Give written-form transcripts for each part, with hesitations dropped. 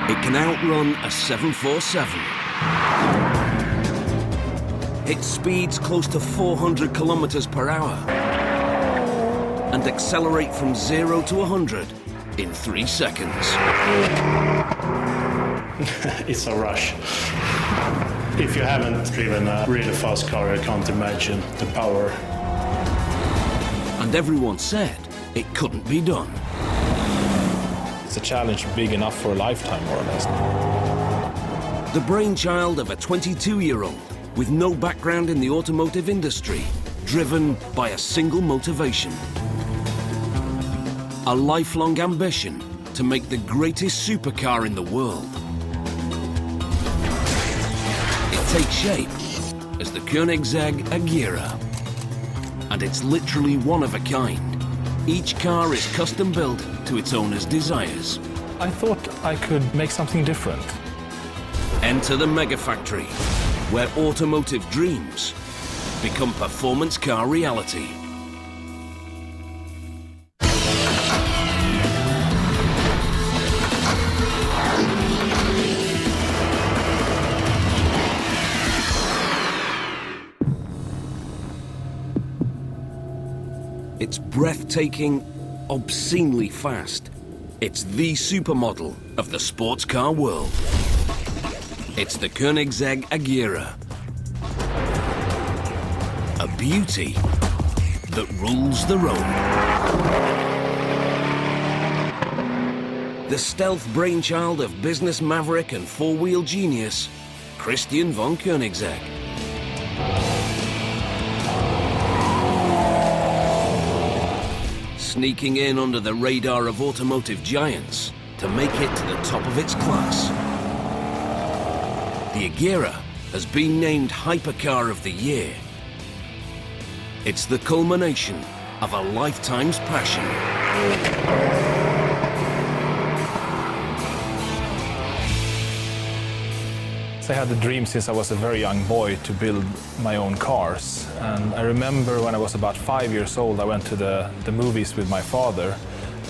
It can outrun a 747. Hit speeds close to 400 kilometers per hour and accelerate from 0 to 100 in 3 seconds. It's a rush. If you haven't driven a really fast car, you can't imagine the power. And everyone said it couldn't be done. It's a challenge big enough for a lifetime, more or less. The brainchild of a 22-year-old with no background in the automotive industry, driven by a single motivation. A lifelong ambition to make the greatest supercar in the world. It takes shape as the Koenigsegg Agera. And it's literally one of a kind. Each car is custom built to its owner's desires. I thought I could make something different. Enter the mega factory, where automotive dreams become performance car reality. It's breathtaking, obscenely fast. It's the supermodel of the sports car world. It's the Koenigsegg Agera. A beauty that rules the road. The stealth brainchild of business maverick and four-wheel genius, Christian von Koenigsegg. Sneaking in under the radar of automotive giants to make it to the top of its class. The Agera has been named Hypercar of the Year. It's the culmination of a lifetime's passion. I had the dream since I was a very young boy to build my own cars. And I remember when I was about 5 years old, I went to the movies with my father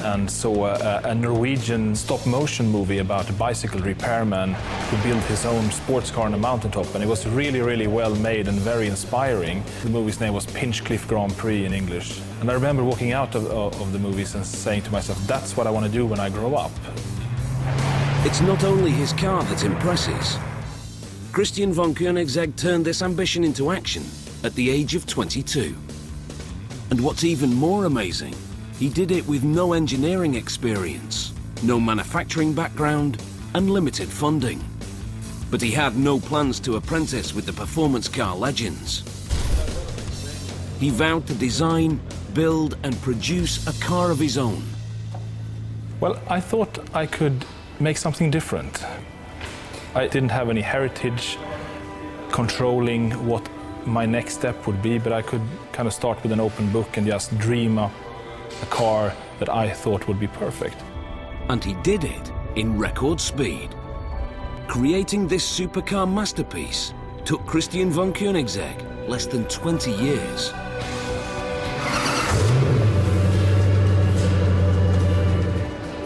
and saw a Norwegian stop-motion movie about a bicycle repairman who built his own sports car on a mountaintop. And it was really, really well made and very inspiring. The movie's name was Pinchcliffe Grand Prix in English. And I remember walking out of the movies and saying to myself, that's what I want to do when I grow up. It's not only his car that impresses. Christian von Koenigsegg turned this ambition into action at the age of 22. And what's even more amazing, he did it with no engineering experience, no manufacturing background, and limited funding. But he had no plans to apprentice with the performance car legends. He vowed to design, build, and produce a car of his own. Well, I thought I could make something different. I didn't have any heritage controlling what my next step would be, but I could kind of start with an open book and just dream up a car that I thought would be perfect. And he did it in record speed. Creating this supercar masterpiece took Christian von Koenigsegg less than 20 years.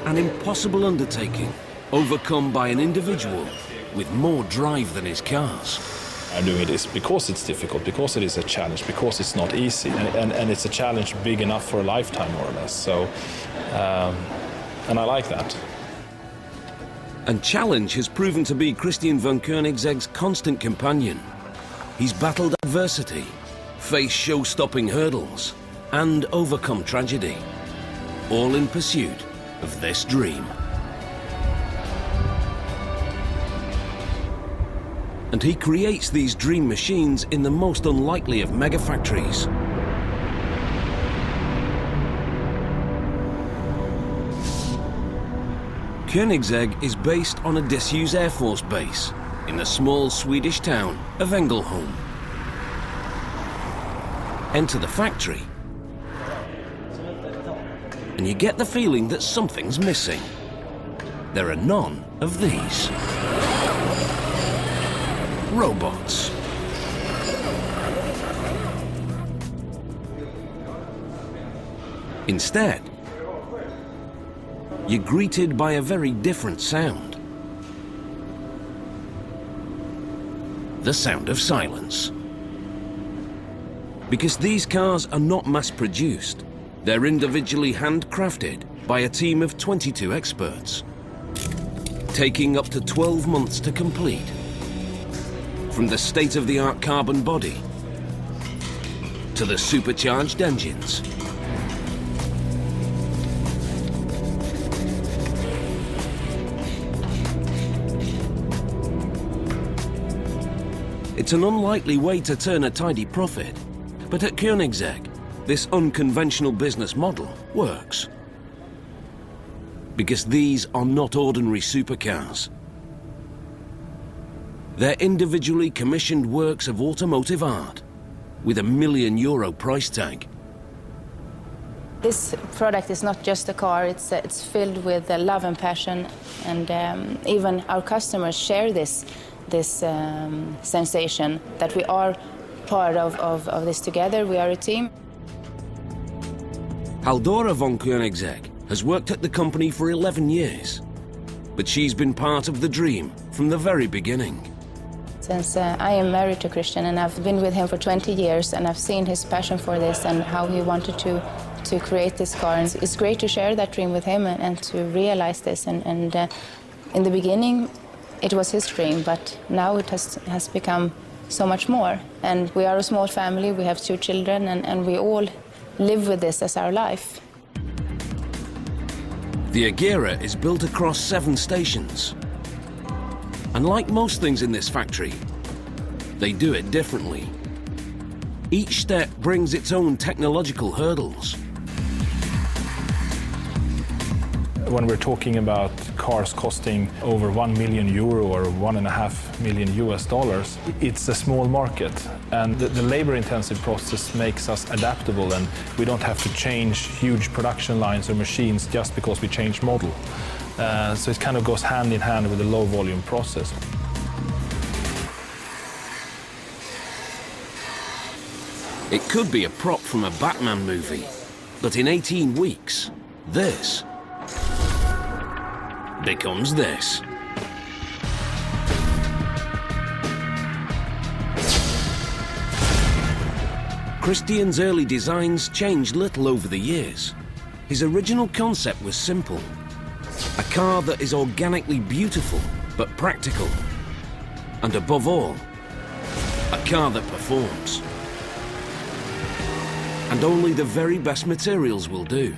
An impossible undertaking, overcome by an individual with more drive than his cars. I'm doing this because it's difficult, because it is a challenge, because it's not easy, and it's a challenge big enough for a lifetime, more or less. So, and I like that. And challenge has proven to be Christian von Koenigsegg's constant companion. He's battled adversity, faced show-stopping hurdles, and overcome tragedy, all in pursuit of this dream. And he creates these dream machines in the most unlikely of mega factories. Koenigsegg is based on a disused Air Force base in the small Swedish town of Ängelholm. Enter the factory, and you get the feeling that something's missing. There are none of these. Robots. Instead, you're greeted by a very different sound. the sound of silence. Because these cars are not mass-produced, they're individually handcrafted by a team of 22 experts, taking up to 12 months to complete. From the state-of-the-art carbon body to the supercharged engines, it's an unlikely way to turn a tidy profit, but at Koenigsegg, this unconventional business model works. Because these are not ordinary supercars. They're individually commissioned works of automotive art with a €1 million price tag. This product is not just a car, it's filled with love and passion, and even our customers share this sensation that we are part of this together, we are a team. Halldora von Koenigsegg has worked at the company for 11 years, but she's been part of the dream from the very beginning. Since I am married to Christian and I've been with him for 20 years and I've seen his passion for this and how he wanted to create this car. And it's great to share that dream with him and to realize this. And in the beginning, it was his dream, but now it has become so much more. And we are a small family, we have 2 children, and we all live with this as our life. The Arega is built across 7 stations. And like most things in this factory, they do it differently. Each step brings its own technological hurdles. When we're talking about cars costing over €1 million or $1.5 million, it's a small market. And the labor-intensive process makes us adaptable, and we don't have to change huge production lines or machines just because we change model. So it kind of goes hand in hand with the low-volume process. It could be a prop from a Batman movie, but in 18 weeks, this becomes this. Christian's early designs changed little over the years. His original concept was simple. A car that is organically beautiful, but practical. And above all, a car that performs. And only the very best materials will do.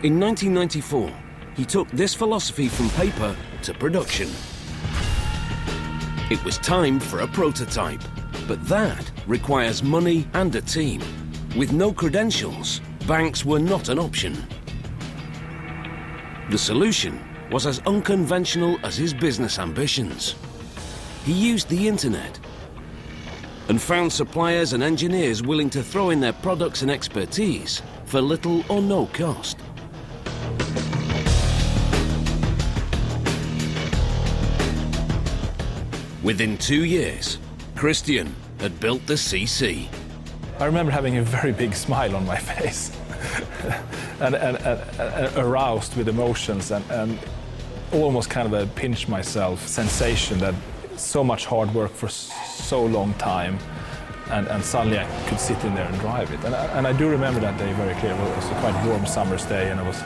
In 1994, he took this philosophy from paper to production. It was time for a prototype, but that requires money and a team. With no credentials, banks were not an option. The solution was as unconventional as his business ambitions. He used the internet and found suppliers and engineers willing to throw in their products and expertise for little or no cost. Within 2 years, Christian had built the CC. I remember having a very big smile on my face and aroused with emotions and almost kind of a pinch myself sensation that so much hard work for so long time and suddenly I could sit in there and drive it. And I do remember that day very clearly. It was a quite warm summer's day and I was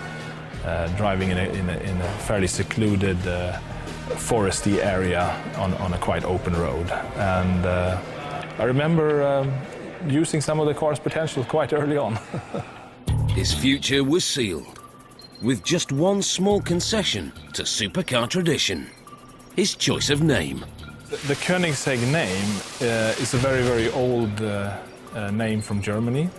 driving in a fairly secluded foresty area on a quite open road. And I remember using some of the car's potential quite early on. His future was sealed, with just one small concession to supercar tradition: his choice of name. The Koenigsegg name is a very, very old name from Germany.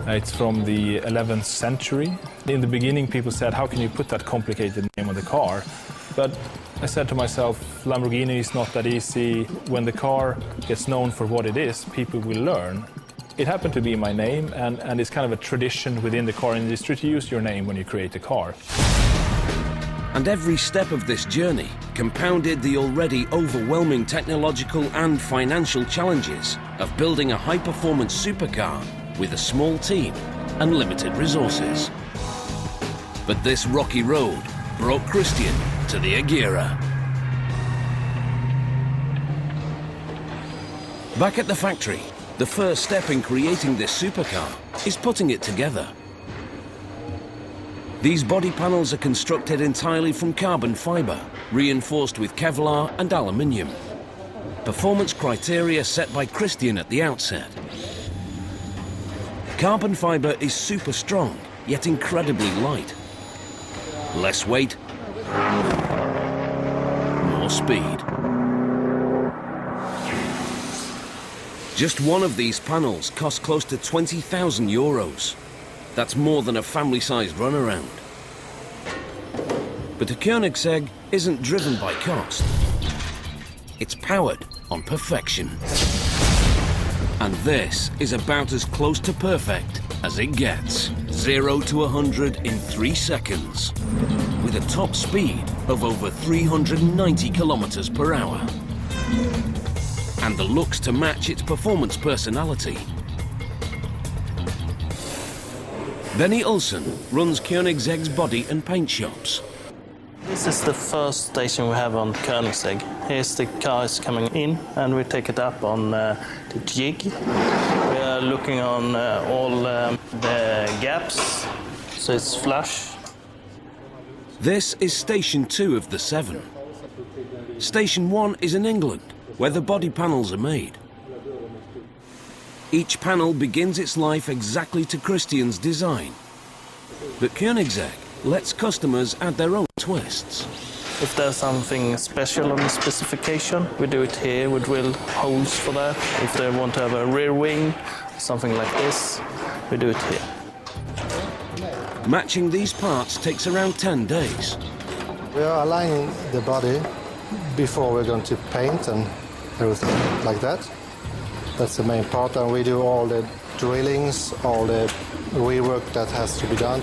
It's from the 11th century. In the beginning, people said, how can you put that complicated name on the car? But I said to myself, Lamborghini is not that easy. When the car gets known for what it is, people will learn. It happened to be my name, and it's kind of a tradition within the car industry to use your name when you create a car. And every step of this journey compounded the already overwhelming technological and financial challenges of building a high-performance supercar with a small team and limited resources. But this rocky road brought Christian to the Arega. Back at the factory, the first step in creating this supercar is putting it together. These body panels are constructed entirely from carbon fibre, reinforced with Kevlar and aluminium. Performance criteria set by Christian at the outset. Carbon fibre is super strong, yet incredibly light. Less weight, more speed. Just one of these panels costs close to 20,000 euros. That's more than a family-sized runaround. But a Koenigsegg isn't driven by cost. It's powered on perfection. And this is about as close to perfect as it gets. 0 to 100 in 3 seconds, with a top speed of over 390 kilometers per hour. And the looks to match its performance personality. Benny Olsen runs Koenigsegg's body and paint shops. This is the first station we have on Koenigsegg. Here's the cars coming in and we take it up on the jig. We are looking on all the gaps, so it's flush. This is Station 2 of the 7. Station 1 is in England, where the body panels are made. Each panel begins its life exactly to Christian's design. But Koenigsegg lets customers add their own twists. If there's something special on the specification, we do it here. We drill holes for that. If they want to have a rear wing, something like this, we do it here. Matching these parts takes around 10 days. We are aligning the body before we're going to paint and everything like that. That's the main part, and we do all the drillings, all the rework that has to be done.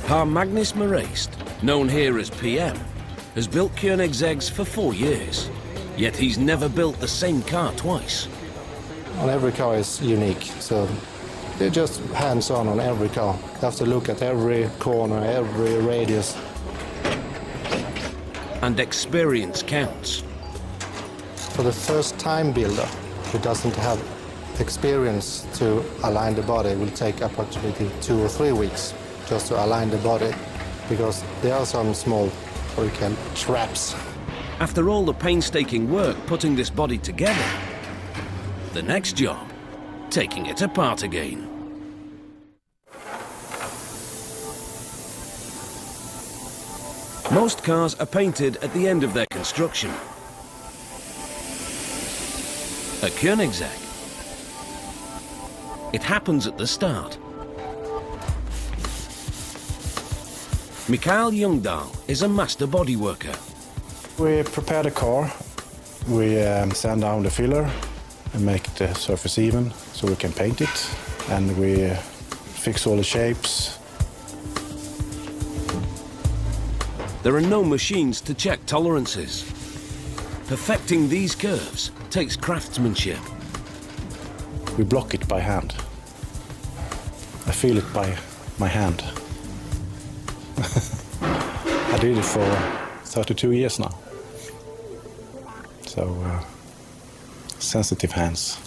Par Magnus Moreist, known here as PM, has built Koenigsegg's for 4 years. Yet he's never built the same car twice. And every car is unique, so they're just hands-on on every car. You have to look at every corner, every radius. And experience counts. For the first-time builder who doesn't have experience to align the body, it will take approximately 2 or 3 weeks just to align the body, because there are some small, what we call traps. After all the painstaking work putting this body together, the next job, taking it apart again. Most cars are painted at the end of their construction. At Koenigsegg, it happens at the start. Mikael Ljungdahl is a master body worker. We prepare the car, we sand down the filler and make the surface even so we can paint it, and we fix all the shapes. There are no machines to check tolerances. Perfecting these curves takes craftsmanship. We block it by hand. I feel it by my hand. I did it for 32 years now. So, sensitive hands.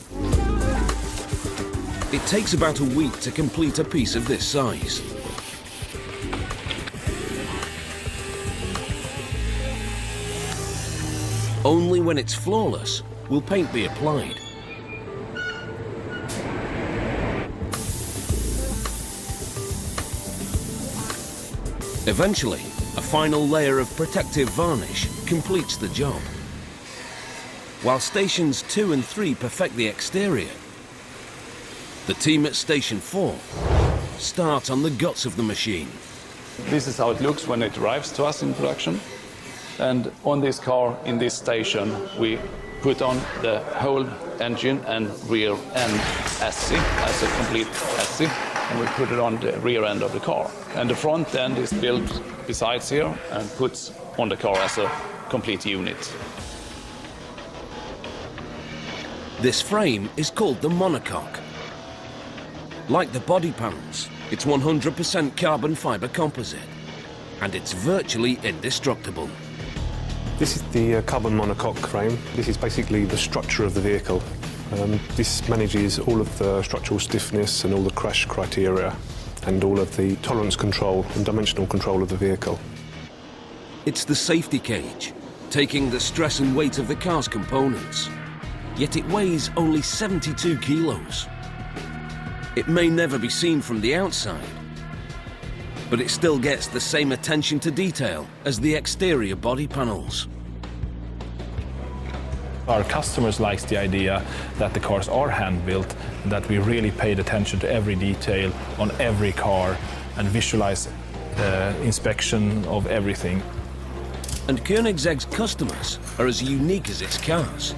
It takes about a week to complete a piece of this size. Only when it's flawless will paint be applied. Eventually, a final layer of protective varnish completes the job. While stations 2 and 3 perfect the exterior, the team at station 4 start on the guts of the machine. This is how it looks when it arrives to us in production. And on this car, in this station, we put on the whole engine and rear end chassis as a complete chassis, and we put it on the rear end of the car. And the front end is built besides here and put on the car as a complete unit. This frame is called the monocoque. Like the body panels, it's 100% carbon fibre composite, and it's virtually indestructible. This is the carbon monocoque frame. This is basically the structure of the vehicle. This manages all of the structural stiffness and all the crash criteria and all of the tolerance control and dimensional control of the vehicle. It's the safety cage, taking the stress and weight of the car's components. Yet it weighs only 72 kilos. It may never be seen from the outside, but it still gets the same attention to detail as the exterior body panels. Our customers like the idea that the cars are hand-built, that we really paid attention to every detail on every car and visualize inspection of everything. And Koenigsegg's customers are as unique as its cars.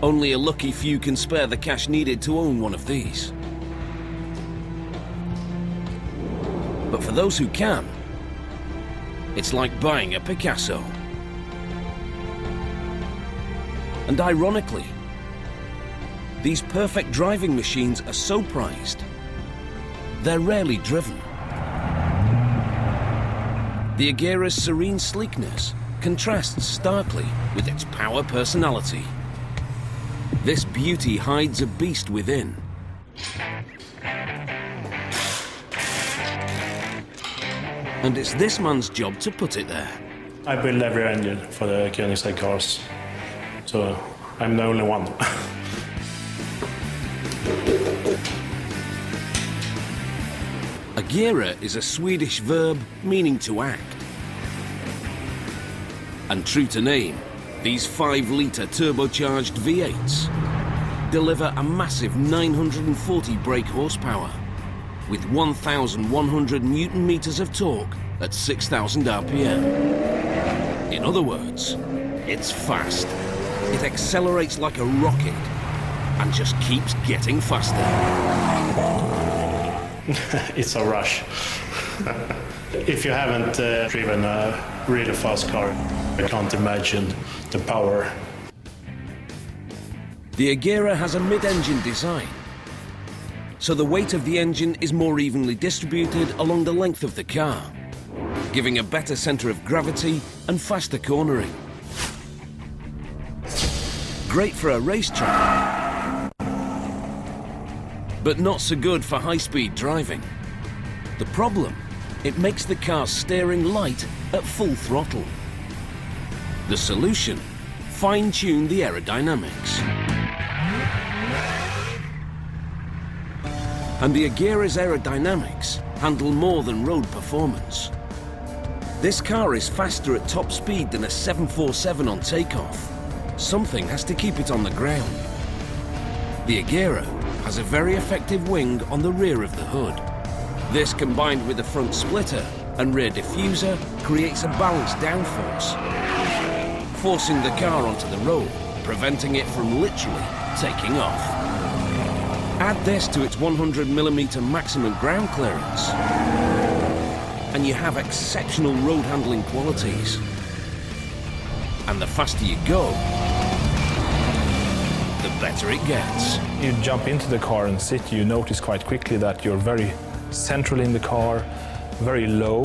Only a lucky few can spare the cash needed to own one of these. But for those who can, it's like buying a Picasso. And ironically, these perfect driving machines are so prized, they're rarely driven. The Agera's serene sleekness contrasts starkly with its power personality. This beauty hides a beast within. And it's this man's job to put it there. I build every engine for the Koenigsegg cars, so I'm the only one. Agera is a Swedish verb meaning to act. And true to name, these 5-litre turbocharged V8s deliver a massive 940 brake horsepower with 1,100 Newton-meters of torque at 6,000 RPM. In other words, it's fast. It accelerates like a rocket and just keeps getting faster. It's a rush. If you haven't driven a really fast car, you can't imagine the power. The Agera has a mid-engine design, so the weight of the engine is more evenly distributed along the length of the car, giving a better centre of gravity and faster cornering. Great for a racetrack, but not so good for high-speed driving. The problem? It makes the car's steering light at full throttle. The solution? Fine-tune the aerodynamics. And the Agera's aerodynamics handle more than road performance. This car is faster at top speed than a 747 on takeoff. Something has to keep it on the ground. The Agera has a very effective wing on the rear of the hood. This, combined with the front splitter and rear diffuser, creates a balanced downforce, forcing the car onto the road, preventing it from literally taking off. Add this to its 100mm maximum ground clearance, and you have exceptional road handling qualities. And the faster you go, the better it gets. You jump into the car and sit, you notice quite quickly that you're very central in the car, very low,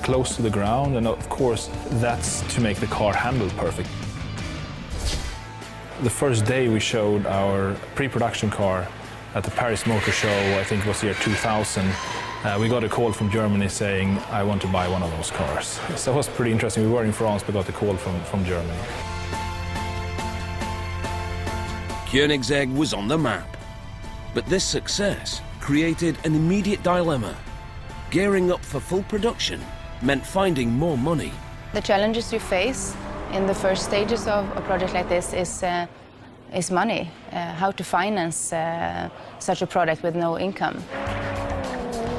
close to the ground, and of course that's to make the car handle perfect. The first day we showed our pre-production car at the Paris Motor Show, I think it was year 2000, we got a call from Germany saying, I want to buy one of those cars. So it was pretty interesting. We were in France, but got a call from Germany. Koenigsegg was on the map, but this success created an immediate dilemma. Gearing up for full production meant finding more money. The challenges you face in the first stages of a project like this is money. How to finance such a product with no income.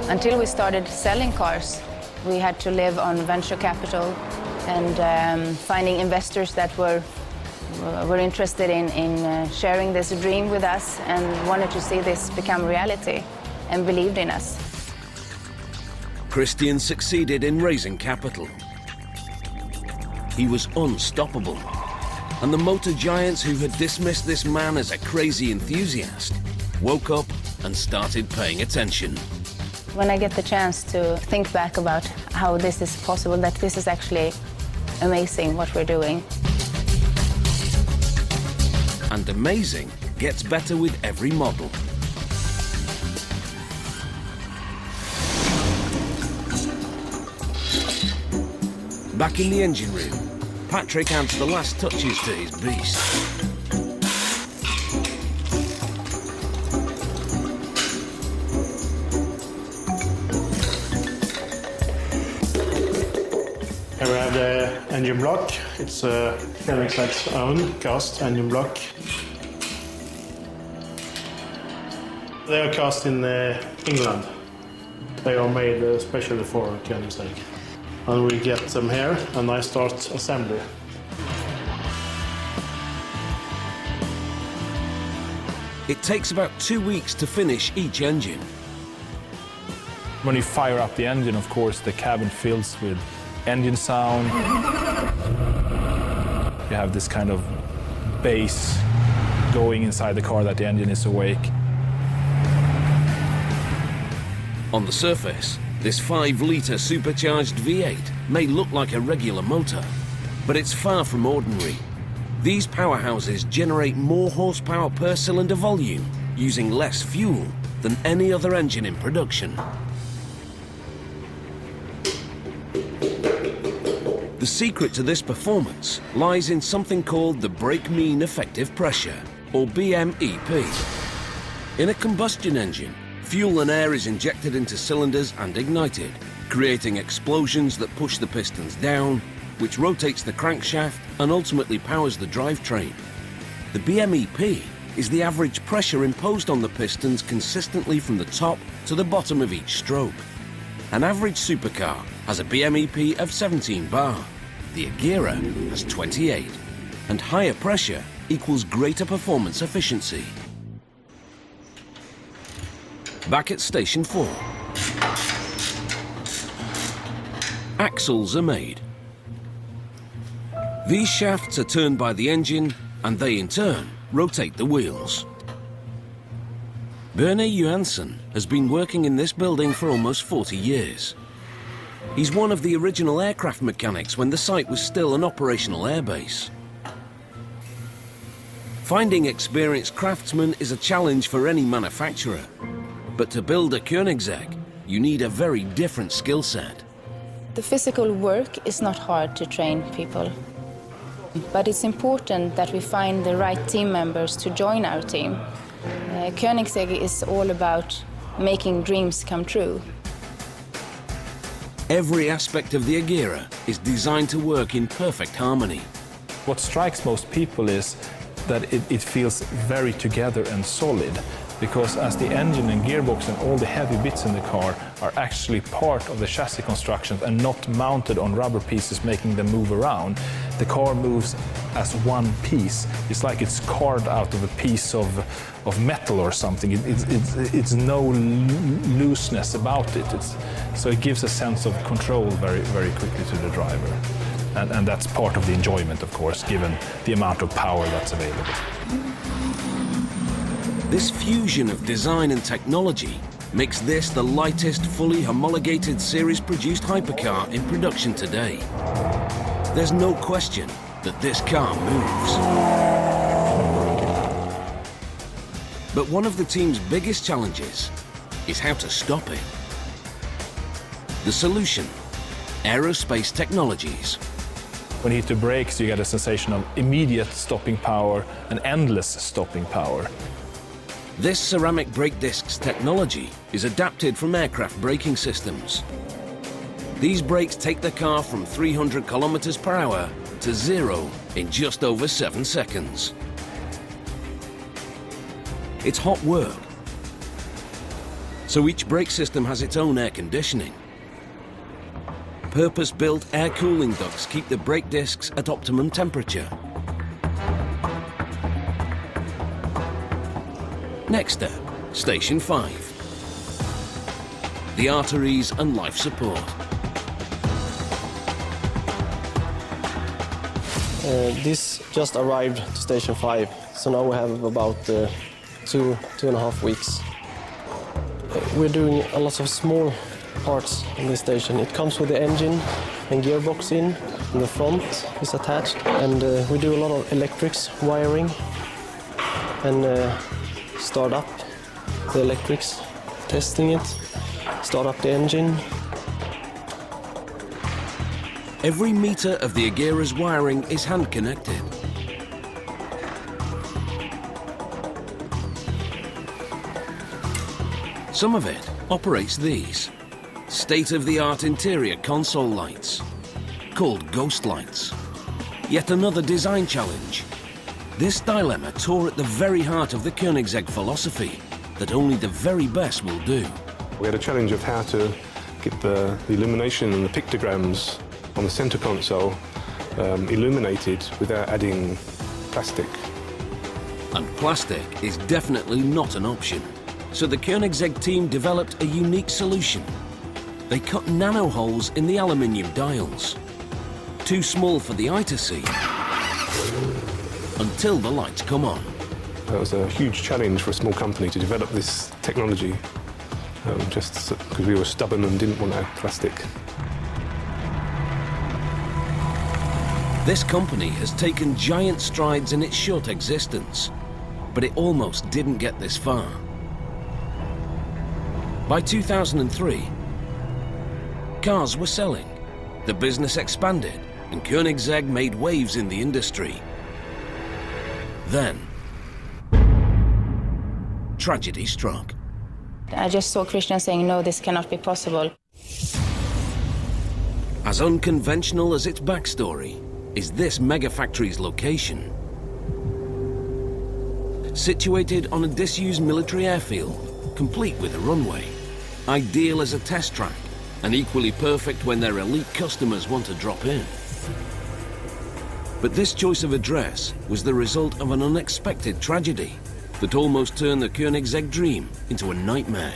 Until we started selling cars, we had to live on venture capital and finding investors that were interested in sharing this dream with us and wanted to see this become reality and believed in us. Christian succeeded in raising capital. He was unstoppable, and the motor giants who had dismissed this man as a crazy enthusiast woke up and started paying attention. When I get the chance to think back about how this is possible, that this is actually amazing what we're doing. And amazing gets better with every model. Back in the engine room, Patrick adds the last touches to his beast. Here we have the engine block. It's a Koenigsegg's own cast engine block. They are cast in England. They are made especially for Koenigsegg. And we get them here and I start assembly. It takes about 2 weeks to finish each engine. When you fire up the engine, of course, the cabin fills with engine sound. You have this kind of bass going inside the car that the engine is awake. On the surface, this 5-litre supercharged V8 may look like a regular motor, but it's far from ordinary. These powerhouses generate more horsepower per cylinder volume using less fuel than any other engine in production. The secret to this performance lies in something called the brake mean effective pressure, or BMEP. In a combustion engine, fuel and air is injected into cylinders and ignited, creating explosions that push the pistons down, which rotates the crankshaft and ultimately powers the drivetrain. The BMEP is the average pressure imposed on the pistons consistently from the top to the bottom of each stroke. An average supercar has a BMEP of 17 bar. The Agera has 28, and higher pressure equals greater performance efficiency. Back at Station 4. Axles are made. These shafts are turned by the engine, and they in turn rotate the wheels. Berne Johansson has been working in this building for almost 40 years. He's one of the original aircraft mechanics when the site was still an operational airbase. Finding experienced craftsmen is a challenge for any manufacturer. But to build a Koenigsegg, you need a very different skill set. The physical work is not hard to train people. But it's important that we find the right team members to join our team. Koenigsegg is all about making dreams come true. Every aspect of the Agera is designed to work in perfect harmony. What strikes most people is that it feels very together and solid, because as the engine and gearbox and all the heavy bits in the car are actually part of the chassis construction and not mounted on rubber pieces making them move around, the car moves as one piece. It's like it's carved out of a piece of metal or something. It's no looseness about it. So it gives a sense of control very, very quickly to the driver. And that's part of the enjoyment, of course, given the amount of power that's available. This fusion of design and technology makes this the lightest, fully homologated series-produced hypercar in production today. There's no question that this car moves. But one of the team's biggest challenges is how to stop it. The solution: aerospace technologies. When you hit the brakes, you get a sensation of immediate stopping power and endless stopping power. This ceramic brake discs technology is adapted from aircraft braking systems. These brakes take the car from 300 kilometers per hour to 0 in just over 7 seconds. It's hot work, so each brake system has its own air conditioning. Purpose-built air cooling ducts keep the brake discs at optimum temperature. Next step, Station 5. The arteries and life support. This just arrived to Station 5, so now we have about 2.5 weeks. We're doing a lot of small parts in this station. It comes with the engine, gearbox in the front is attached, and we do a lot of electrics wiring and start up the electrics, testing it, start up the engine. Every meter of the Agera's wiring is hand-connected. Some of it operates these state-of-the-art interior console lights, called ghost lights. Yet another design challenge. This dilemma tore at the very heart of the Koenigsegg philosophy that only the very best will do. We had a challenge of how to get the illumination and the pictograms on the center console illuminated without adding plastic. And plastic is definitely not an option. So the Koenigsegg team developed a unique solution. They cut nano holes in the aluminium dials, too small for the eye to see, until the lights come on. That was a huge challenge for a small company to develop this technology, just because we were stubborn and didn't want to add plastic. This company has taken giant strides in its short existence, but it almost didn't get this far. By 2003, cars were selling, the business expanded, and Koenigsegg made waves in the industry. Then, tragedy struck. I just saw Christian saying, no, this cannot be possible. As unconventional as its backstory is this mega factory's location. Situated on a disused military airfield, complete with a runway, ideal as a test track, and equally perfect when their elite customers want to drop in. But this choice of address was the result of an unexpected tragedy that almost turned the Koenigsegg dream into a nightmare.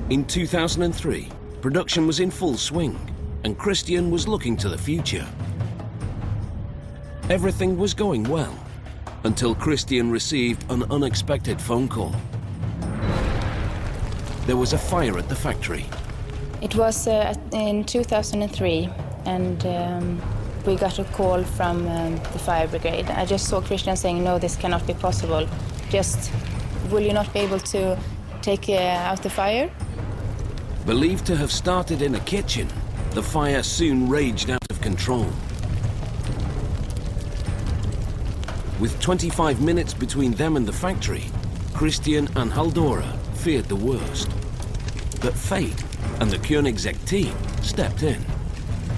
In 2003, production was in full swing, and Christian was looking to the future. Everything was going well, until Christian received an unexpected phone call. There was a fire at the factory. It was in 2003, and we got a call from the fire brigade. I just saw Christian saying, no, this cannot be possible. Just, will you not be able to take out the fire? Believed to have started in a kitchen, the fire soon raged out of control. With 25 minutes between them and the factory, Christian and Haldora feared the worst. But fate and the Koenigsegg team stepped in.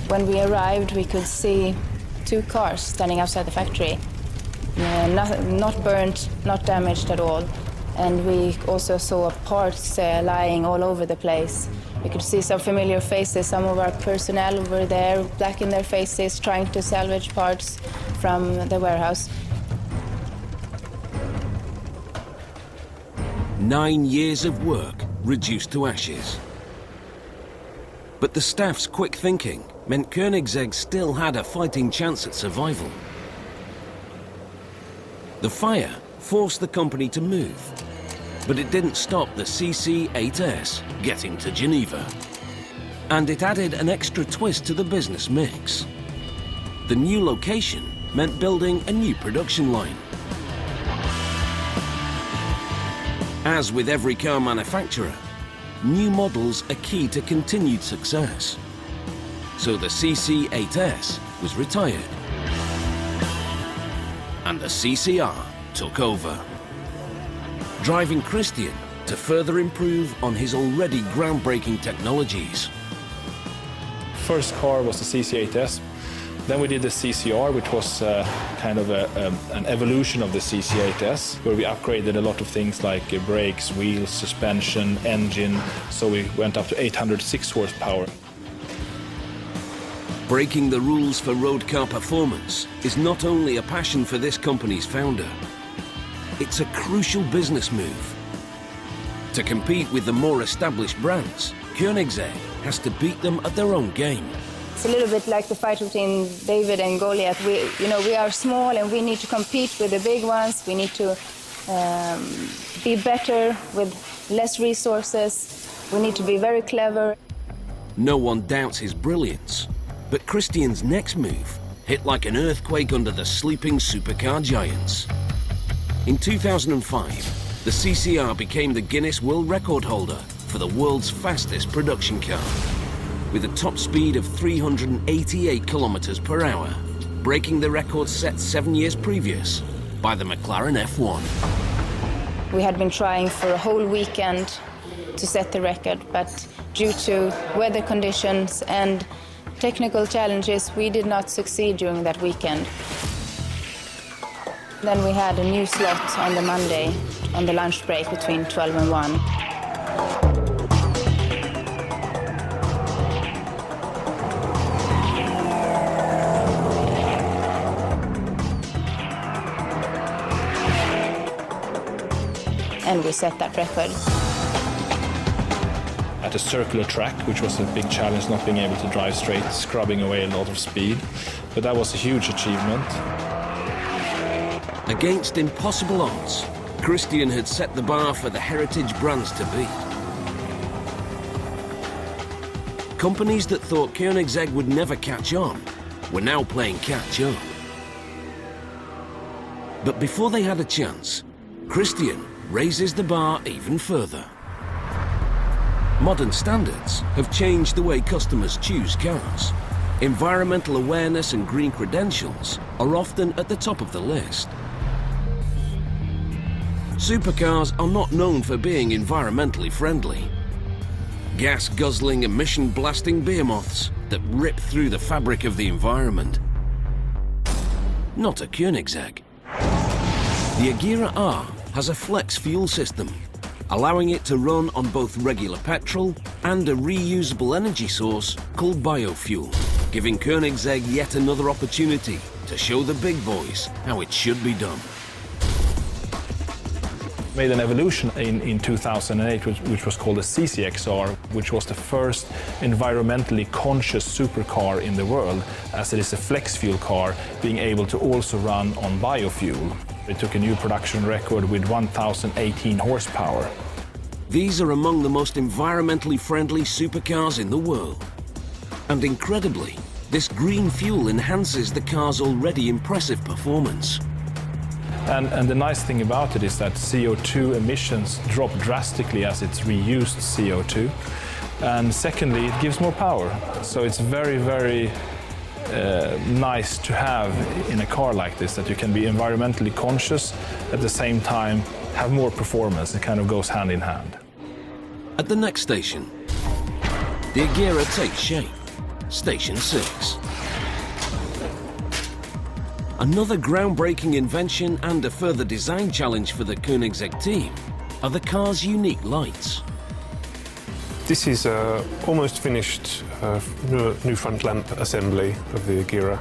When we arrived, we could see 2 cars standing outside the factory. Not burnt, not damaged at all. And we also saw parts lying all over the place. We could see some familiar faces. Some of our personnel were there, black in their faces, trying to salvage parts from the warehouse. 9 years of work reduced to ashes. But the staff's quick thinking meant Koenigsegg still had a fighting chance at survival. The fire forced the company to move, but it didn't stop the CC-8S getting to Geneva. And it added an extra twist to the business mix. The new location meant building a new production line. As with every car manufacturer, new models are key to continued success. So the CC-8S was retired, and the CCR took over, driving Christian to further improve on his already groundbreaking technologies. First car was the CC-8S. Then we did the CCR, which was kind of an evolution of the CC-8S, where we upgraded a lot of things like brakes, wheels, suspension, engine, so we went up to 806 horsepower. Breaking the rules for road car performance is not only a passion for this company's founder, it's a crucial business move. To compete with the more established brands, Koenigsegg has to beat them at their own game. It's a little bit like the fight between David and Goliath. We are small and we need to compete with the big ones. We need to be better with less resources. We need to be very clever. No one doubts his brilliance, but Christian's next move hit like an earthquake under the sleeping supercar giants. In 2005, the CCR became the Guinness World Record holder for the world's fastest production car, with a top speed of 388 kilometers per hour, breaking the record set 7 years previous by the McLaren F1. We had been trying for a whole weekend to set the record, but due to weather conditions and technical challenges, we did not succeed during that weekend. Then we had a new slot on the Monday, on the lunch break between 12 and 1. And we set that record. At a circular track, which was a big challenge, not being able to drive straight, scrubbing away a lot of speed. But that was a huge achievement. Against impossible odds, Christian had set the bar for the heritage brands to beat. Companies that thought Koenigsegg would never catch on were now playing catch up. But before they had a chance, Christian raises the bar even further. Modern standards have changed the way customers choose cars. Environmental awareness and green credentials are often at the top of the list. Supercars are not known for being environmentally friendly. Gas-guzzling, emission-blasting behemoths that rip through the fabric of the environment. Not a Koenigsegg. The Arega R has a flex fuel system, allowing it to run on both regular petrol and a reusable energy source called biofuel, giving Koenigsegg yet another opportunity to show the big boys how it should be done. Made an evolution in 2008, which was called the CCXR, which was the first environmentally conscious supercar in the world, as it is a flex fuel car being able to also run on biofuel. It took a new production record with 1,018 horsepower. These are among the most environmentally friendly supercars in the world. And incredibly, this green fuel enhances the car's already impressive performance. And the nice thing about it is that CO2 emissions drop drastically as it's reused CO2. And secondly, it gives more power. So it's very, very nice to have in a car like this, that you can be environmentally conscious, at the same time have more performance. It kind of goes hand in hand. At the next station, the Arega takes shape. Station 6. Another groundbreaking invention and a further design challenge for the Koenigsegg team are the car's unique lights. This is almost finished new front lamp assembly of the Arega.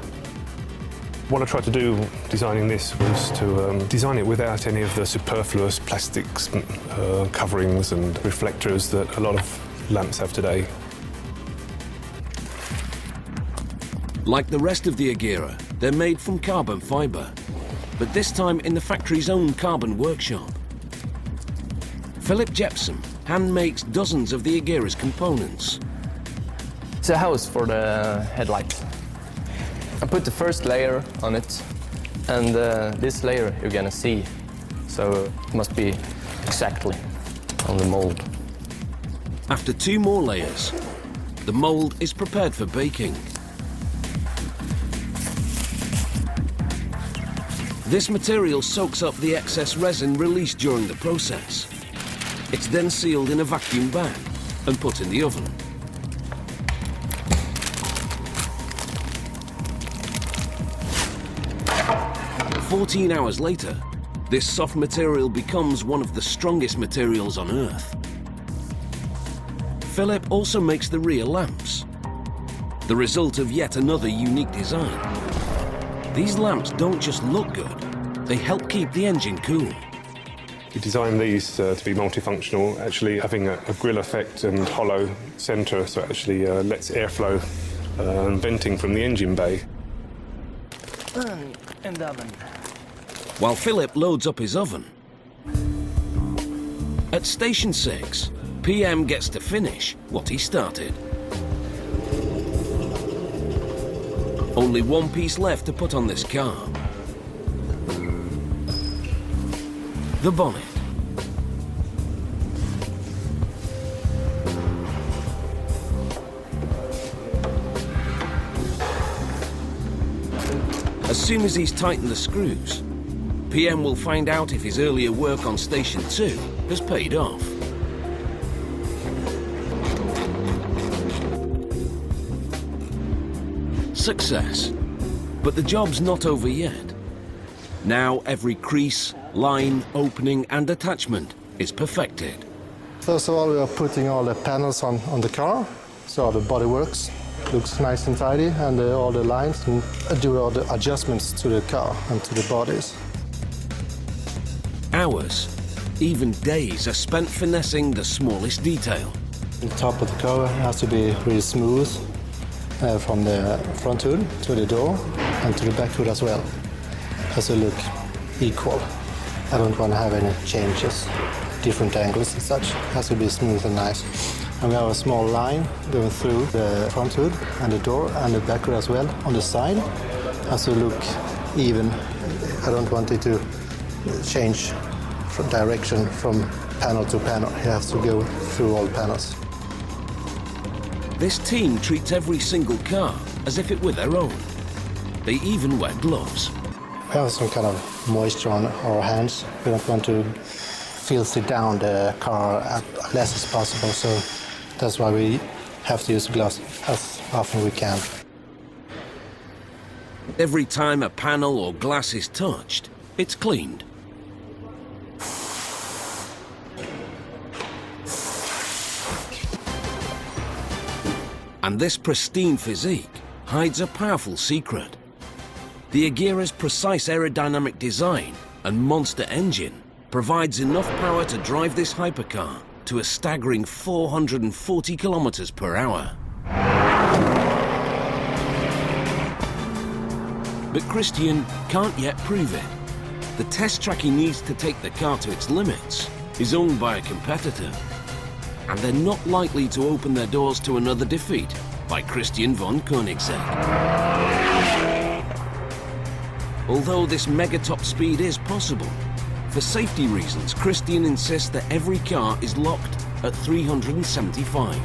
What I tried to do designing this was to design it without any of the superfluous plastics, coverings and reflectors that a lot of lamps have today. Like the rest of the Arega, they're made from carbon fibre, but this time in the factory's own carbon workshop. Philip Jepson hand-makes dozens of the Arera's components. It's a house for the headlight. I put the first layer on it, and this layer you're gonna see, so it must be exactly on the mold. After 2 more layers, the mold is prepared for baking. This material soaks up the excess resin released during the process. It's then sealed in a vacuum bag and put in the oven. "14 hours later, this soft material becomes one of the strongest materials on Earth. Philip also makes the rear lamps, the result of yet another unique design. These lamps don't just look good, they help keep the engine cool. We designed these to be multifunctional, actually having a grill effect and hollow centre, so it actually lets airflow and venting from the engine bay. And oven. While Philip loads up his oven, at Station 6, PM gets to finish what he started. Only one piece left to put on this car. The bonnet. As soon as he's tightened the screws, PM will find out if his earlier work on Station 2 has paid off. Success. But the job's not over yet. Now every crease, line, opening and attachment is perfected. First of all, we are putting all the panels on the car, so the body works. Looks nice and tidy, and all the lines, and do all the adjustments to the car and to the bodies. Hours, even days are spent finessing the smallest detail. The top of the car has to be really smooth, from the front hood to the door and to the back hood as well. Has to look equal. I don't want to have any changes, different angles and such. Has to be smooth and nice. And we have a small line going through the front hood and the door and the back hood as well on the side. Has to look even. I don't want it to change from direction from panel to panel. It has to go through all panels. This team treats every single car as if it were their own. They even wear gloves. We have some kind of moisture on our hands. We don't want to filthy down the car as less as possible, so that's why we have to use gloves as often as we can. Every time a panel or glass is touched, it's cleaned. And this pristine physique hides a powerful secret. The Agera's precise aerodynamic design and monster engine provides enough power to drive this hypercar to a staggering 440 kilometers per hour. But Christian can't yet prove it. The test track he needs to take the car to its limits is owned by a competitor. And they're not likely to open their doors to another defeat by Christian von Koenigsegg. Although this mega-top speed is possible, for safety reasons, Christian insists that every car is locked at 375.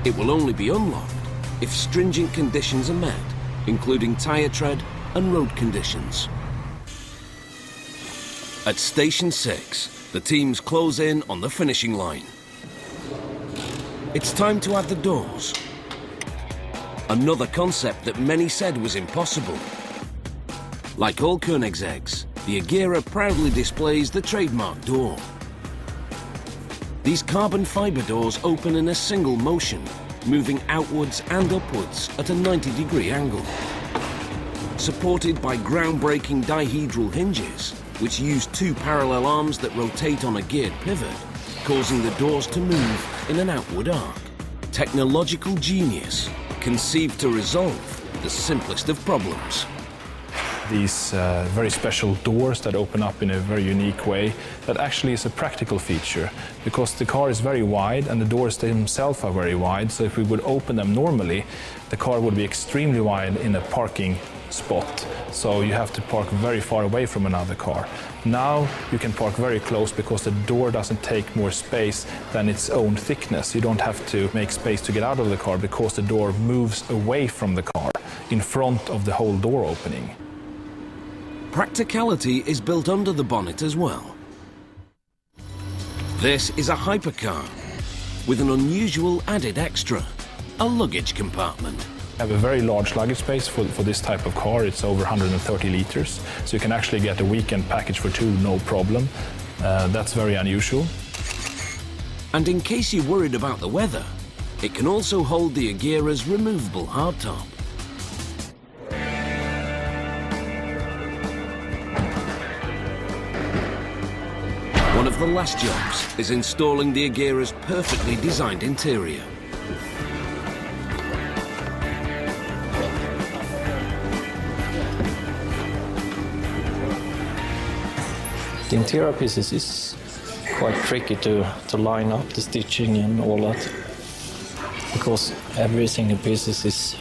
It will only be unlocked if stringent conditions are met, including tyre tread and road conditions. At Station 6, the teams close in on the finishing line. It's time to add the doors. Another concept that many said was impossible. Like all Koenigseggs, the Agera proudly displays the trademark door. These carbon fibre doors open in a single motion, moving outwards and upwards at a 90-degree angle. Supported by groundbreaking dihedral hinges, which use two parallel arms that rotate on a geared pivot, causing the doors to move in an outward arc. Technological genius, conceived to resolve the simplest of problems. These very special doors that open up in a very unique way, that actually is a practical feature, because the car is very wide and the doors themselves are very wide, so if we would open them normally, the car would be extremely wide in a parking spot, so you have to park very far away from another car. Now you can park very close because the door doesn't take more space than its own thickness. You don't have to make space to get out of the car because the door moves away from the car in front of the whole door opening. Practicality is built under the bonnet as well. This is a hypercar with an unusual added extra, a luggage compartment. We have a very large luggage space for this type of car. It's over 130 liters, so you can actually get a weekend package for two, no problem. That's very unusual. And in case you're worried about the weather, it can also hold the Agera's removable hardtop. One of the last jobs is installing the Agera's perfectly designed interior. The interior pieces is quite tricky to line up the stitching and all that, because every single piece is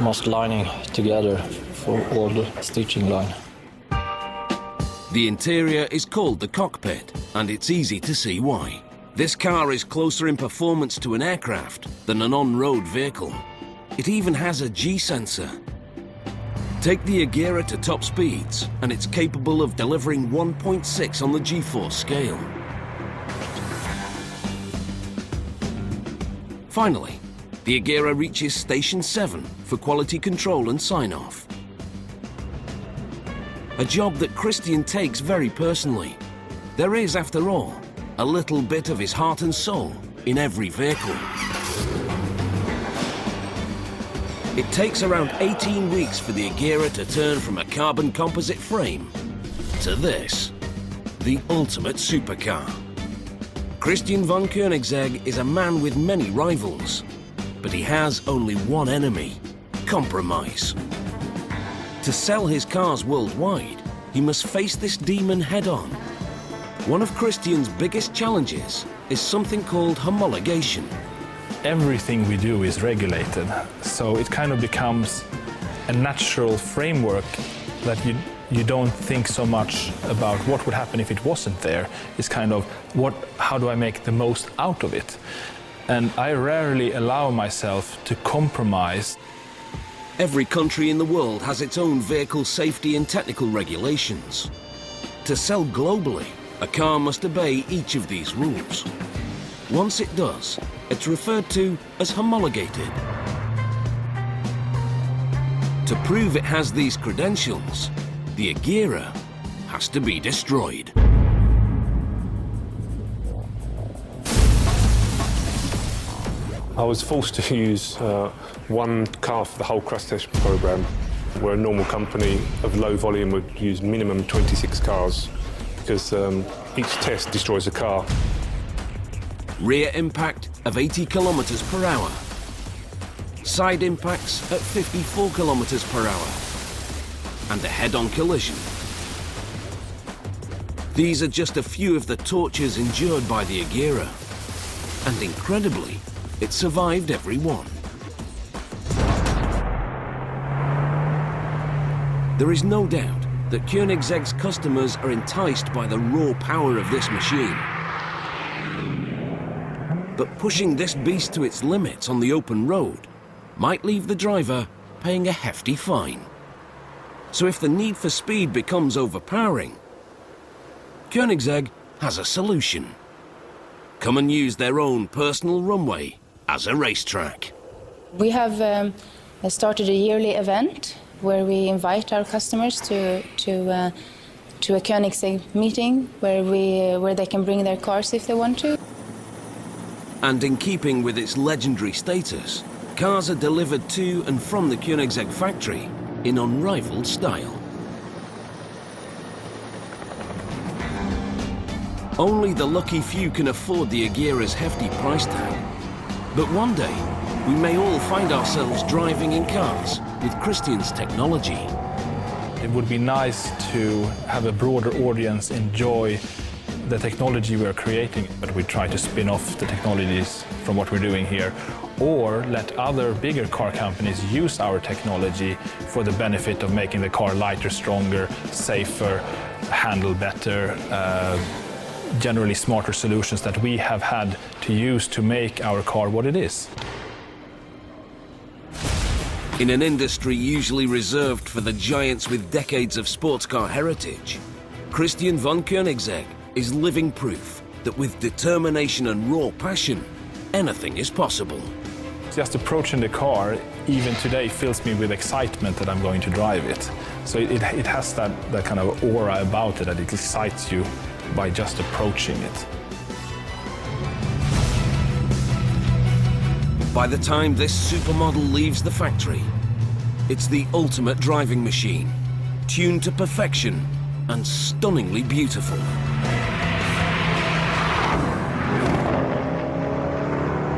must lining together for all the stitching line. The interior is called the cockpit, and it's easy to see why. This car is closer in performance to an aircraft than an on-road vehicle. It even has a G-sensor. Take the Arega to top speeds, and it's capable of delivering 1.6 on the G-force scale. Finally, the Arega reaches Station 7 for quality control and sign-off. A job that Christian takes very personally. There is, after all, a little bit of his heart and soul in every vehicle. It takes around 18 weeks for the Arega to turn from a carbon composite frame to this, the ultimate supercar. Christian von Koenigsegg is a man with many rivals, but he has only one enemy: compromise. To sell his cars worldwide, he must face this demon head-on. One of Christian's biggest challenges is something called homologation. Everything we do is regulated, so it kind of becomes a natural framework that you don't think so much about what would happen if it wasn't there. It's kind of, how do I make the most out of it? And I rarely allow myself to compromise. Every country in the world has its own vehicle safety and technical regulations. To sell globally, a car must obey each of these rules. Once it does, it's referred to as homologated. To prove it has these credentials, the Arega has to be destroyed. I was forced to use one car for the whole crash test program, where a normal company of low volume would use minimum 26 cars, because each test destroys a car. Rear impact of 80 kilometers per hour. Side impacts at 54 kilometers per hour. And a head-on collision. These are just a few of the tortures endured by the Arega. And incredibly, it survived every one. There is no doubt that Koenigsegg's customers are enticed by the raw power of this machine. But pushing this beast to its limits on the open road might leave the driver paying a hefty fine. So if the need for speed becomes overpowering, Koenigsegg has a solution. Come and use their own personal runway as a racetrack. We have started a yearly event where we invite our customers to a Koenigsegg meeting where they can bring their cars if they want to. And in keeping with its legendary status, cars are delivered to and from the Koenigsegg factory in unrivaled style. Only the lucky few can afford the Argea's hefty price tag. But one day, we may all find ourselves driving in cars with Christian's technology. It would be nice to have a broader audience enjoy the technology we're creating, but we try to spin off the technologies from what we're doing here, or let other bigger car companies use our technology for the benefit of making the car lighter, stronger, safer, handle better, generally smarter solutions that we have had to use to make our car what it is. In an industry usually reserved for the giants with decades of sports car heritage, Christian von Koenigsegg is living proof that with determination and raw passion, anything is possible. Just approaching the car, even today, fills me with excitement that I'm going to drive it. So it has that kind of aura about it that it excites you by just approaching it. By the time this supermodel leaves the factory, it's the ultimate driving machine, tuned to perfection and stunningly beautiful.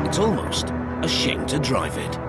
It's almost a shame to drive it.